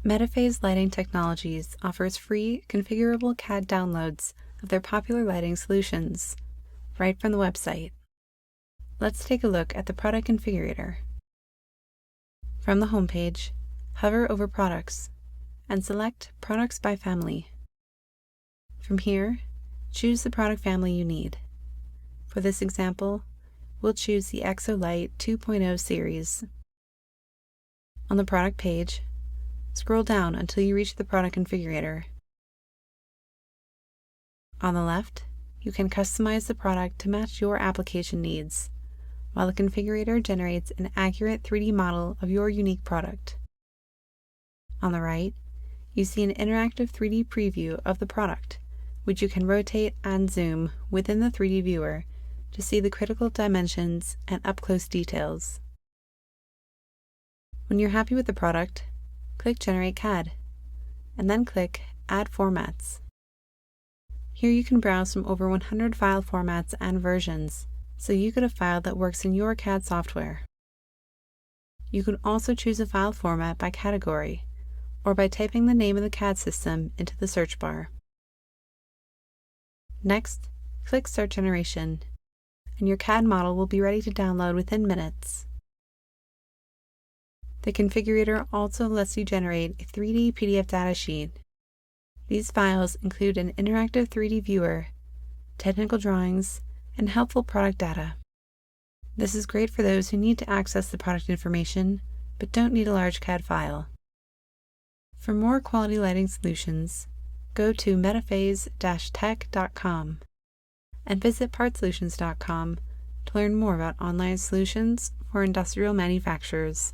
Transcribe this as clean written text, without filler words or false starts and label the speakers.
Speaker 1: Metaphase Lighting Technologies offers free, configurable CAD downloads of their popular lighting solutions, right from the website. Let's take a look at the product configurator. From the homepage, hover over Products and select Products by Family. From here, choose the product family you need. For this example, we'll choose the Exolight 2.0 series. On the product page, scroll down until you reach the product configurator. On the left, you can customize the product to match your application needs, while the configurator generates an accurate 3D model of your unique product. On the right, you see an interactive 3D preview of the product, which you can rotate and zoom within the 3D viewer to see the critical dimensions and up-close details. When you're happy with the product, click Generate CAD, and then click Add Formats. Here you can browse from over 100 file formats and versions, so you get a file that works in your CAD software. You can also choose a file format by category, or by typing the name of the CAD system into the search bar. Next, click Start Generation, and your CAD model will be ready to download within minutes. The configurator also lets you generate a 3D PDF datasheet. These files include an interactive 3D viewer, technical drawings, and helpful product data. This is great for those who need to access the product information but don't need a large CAD file. For more quality lighting solutions, go to metaphase-tech.com and visit partsolutions.com to learn more about online solutions for industrial manufacturers.